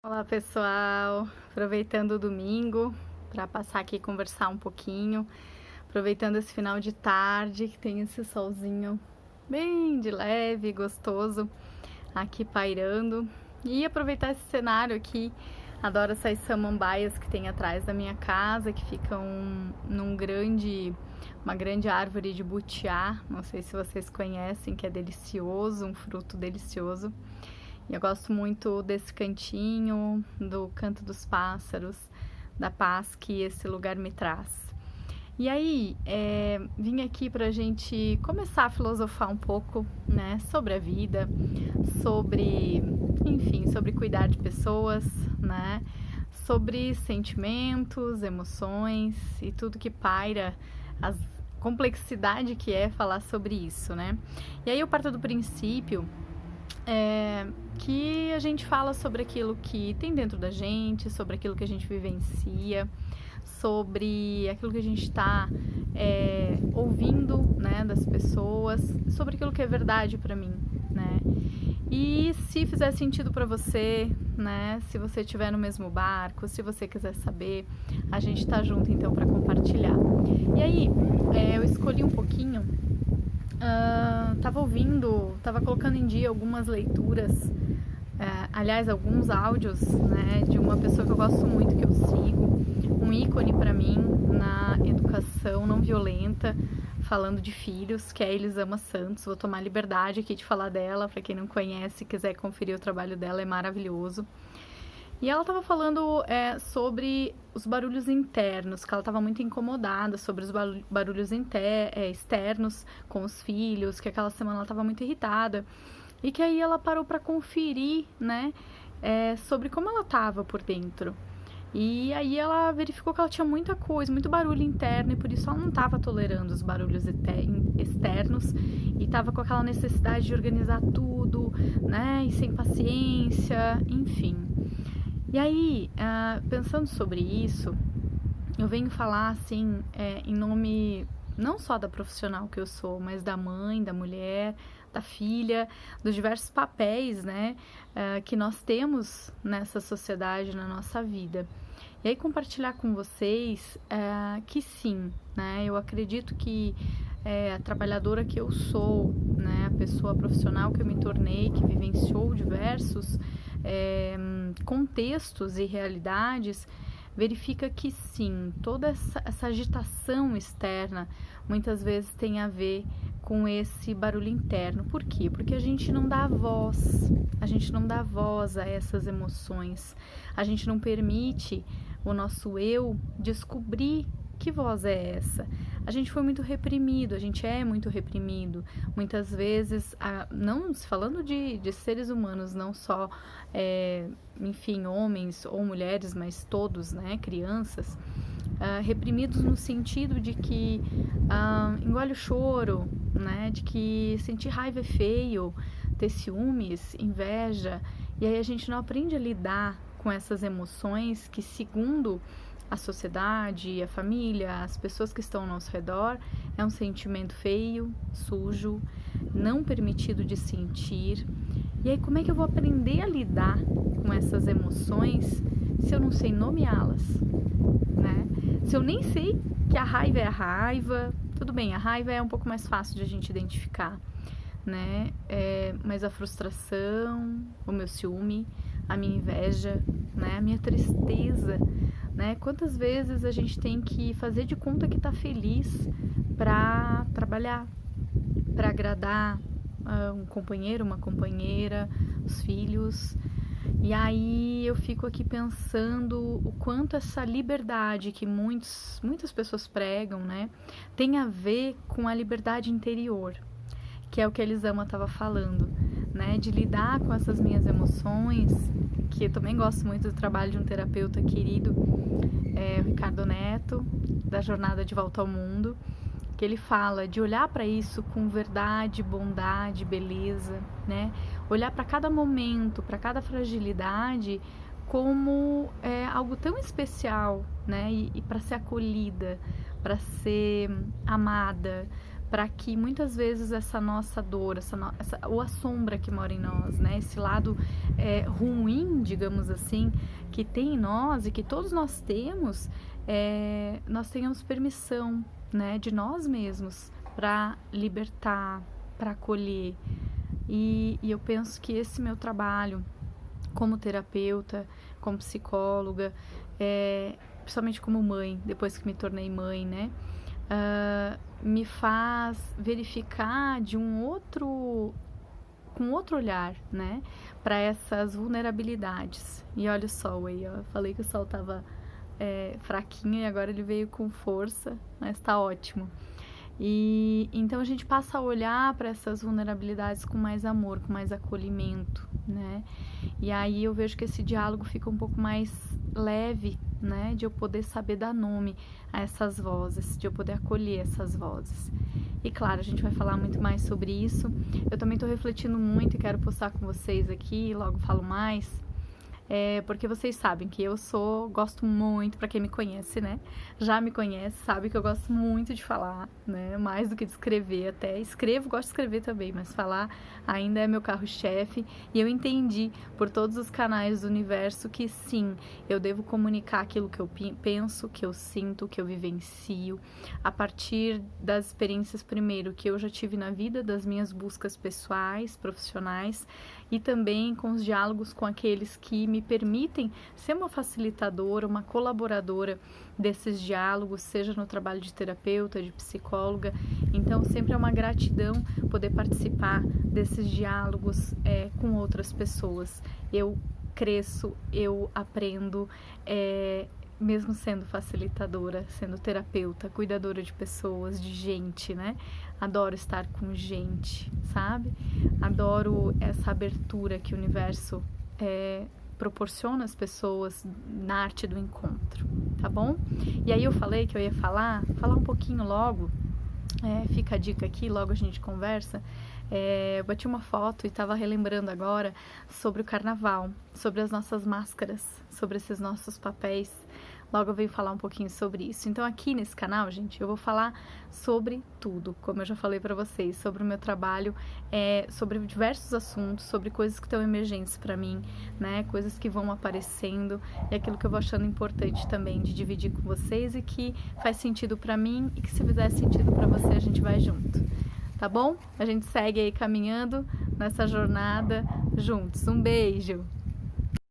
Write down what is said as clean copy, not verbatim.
Olá pessoal, aproveitando o domingo para passar aqui e conversar um pouquinho, aproveitando esse final de tarde que tem esse solzinho bem de leve, gostoso aqui pairando e aproveitar esse cenário aqui. Adoro essas samambaias que tem atrás da minha casa, que ficam uma grande árvore de butiá, não sei se vocês conhecem, que é delicioso, um fruto delicioso. E eu gosto muito desse cantinho, do canto dos pássaros, da paz que esse lugar me traz. E aí, vim aqui pra gente começar a filosofar um pouco, né, sobre a vida, sobre, enfim, sobre cuidar de pessoas, né, sobre sentimentos, emoções e tudo que paira, a complexidade que é falar sobre isso, né. E aí eu parto do princípio que a gente fala sobre aquilo que tem dentro da gente, sobre aquilo que a gente vivencia, sobre aquilo que a gente está ouvindo, né, das pessoas, sobre aquilo que é verdade para mim, né? E se fizer sentido para você, né, se você estiver no mesmo barco, se você quiser saber, a gente tá junto então para compartilhar. E aí, eu escolhi um pouquinho. Tava colocando em dia algumas leituras, aliás, alguns áudios, né, de uma pessoa que eu gosto muito, que eu sigo, um ícone para mim na educação não violenta, falando de filhos, que é a Elisama Santos. Vou tomar liberdade aqui de falar dela, para quem não conhece, quiser conferir o trabalho dela, é maravilhoso. E ela estava falando sobre os barulhos internos, que ela estava muito incomodada sobre os barulhos externos com os filhos, que aquela semana ela estava muito irritada. E que aí ela parou para conferir, né, sobre como ela estava por dentro. E aí ela verificou que ela tinha muita coisa, muito barulho interno, e por isso ela não estava tolerando os barulhos externos e estava com aquela necessidade de organizar tudo, né, e sem paciência, enfim. E aí, pensando sobre isso, eu venho falar assim, em nome não só da profissional que eu sou, mas da mãe, da mulher, da filha, dos diversos papéis, né, que nós temos nessa sociedade, na nossa vida. E aí compartilhar com vocês que sim, né, eu acredito que a trabalhadora que eu sou, né, a pessoa profissional que eu me tornei, que vivenciou diversos contextos e realidades, verifica que sim, toda essa agitação externa muitas vezes tem a ver com esse barulho interno. Por quê? Porque a gente não dá voz, a essas emoções, a gente não permite o nosso eu descobrir que voz é essa. A gente foi muito reprimido, a gente é muito reprimido. Muitas vezes, não falando de seres humanos, não só, enfim, homens ou mulheres, mas todos, né, crianças, reprimidos no sentido de que engole o choro, né, de que sentir raiva é feio, ter ciúmes, inveja, e aí a gente não aprende a lidar com essas emoções que, segundo a sociedade, a família, as pessoas que estão ao nosso redor, é um sentimento feio, sujo, não permitido de sentir. E aí, como é que eu vou aprender a lidar com essas emoções se eu não sei nomeá-las, né? Se eu nem sei que a raiva é a raiva, tudo bem, a raiva é um pouco mais fácil de a gente identificar, né? Mas a frustração, o meu ciúme, a minha inveja, né? A minha tristeza, né? Quantas vezes a gente tem que fazer de conta que tá feliz para trabalhar, para agradar um companheiro, uma companheira, os filhos. E aí eu fico aqui pensando o quanto essa liberdade que muitas pessoas pregam, né, tem a ver com a liberdade interior, que é o que a Elisama estava falando, né, de lidar com essas minhas emoções, que eu também gosto muito do trabalho de um terapeuta querido, o Ricardo Neto, da Jornada de Volta ao Mundo, que ele fala de olhar para isso com verdade, bondade, beleza, né? Olhar para cada momento, para cada fragilidade como algo tão especial, né? E para ser acolhida, para ser amada, para que muitas vezes essa nossa dor, ou a sombra que mora em nós, né, esse lado ruim, digamos assim, que tem em nós e que todos nós temos, nós tenhamos permissão, né, de nós mesmos para libertar, para acolher. E eu penso que esse meu trabalho como terapeuta, como psicóloga, principalmente como mãe, depois que me tornei mãe, né, me faz verificar com outro olhar, né, para essas vulnerabilidades. E olha o sol aí, ó, falei que o sol tava fraquinho e agora ele veio com força, mas tá ótimo. E então a gente passa a olhar para essas vulnerabilidades com mais amor, com mais acolhimento, né? E aí eu vejo que esse diálogo fica um pouco mais leve, né? De eu poder saber dar nome a essas vozes, de eu poder acolher essas vozes. E claro, a gente vai falar muito mais sobre isso. Eu também estou refletindo muito e quero postar com vocês aqui, logo falo mais. Porque vocês sabem que eu gosto muito, para quem me conhece, né? Já me conhece, sabe que eu gosto muito de falar, né? Mais do que de escrever até. Escrevo, gosto de escrever também, mas falar ainda é meu carro-chefe. E eu entendi por todos os canais do universo que sim, eu devo comunicar aquilo que eu penso, que eu sinto, que eu vivencio, a partir das experiências, primeiro, que eu já tive na vida, das minhas buscas pessoais, profissionais, e também com os diálogos com aqueles que me permitem ser uma facilitadora, uma colaboradora desses diálogos, seja no trabalho de terapeuta, de psicóloga. Então sempre é uma gratidão poder participar desses diálogos com outras pessoas. Eu cresço, eu aprendo, mesmo sendo facilitadora, sendo terapeuta, cuidadora de pessoas, de gente, né? Adoro estar com gente, sabe? Adoro essa abertura que o universo proporciona às pessoas na arte do encontro, tá bom? E aí eu falei que eu ia falar um pouquinho logo, fica a dica aqui, logo a gente conversa. Eu bati uma foto e estava relembrando agora sobre o carnaval, sobre as nossas máscaras, sobre esses nossos papéis. Logo eu venho falar um pouquinho sobre isso. Então aqui nesse canal, gente, eu vou falar sobre tudo, como eu já falei para vocês, sobre o meu trabalho, sobre diversos assuntos, sobre coisas que estão emergentes para mim, né, coisas que vão aparecendo e aquilo que eu vou achando importante também de dividir com vocês e que faz sentido para mim e que se fizer sentido para você a gente vai junto. Tá bom? A gente segue aí caminhando nessa jornada juntos. Um beijo!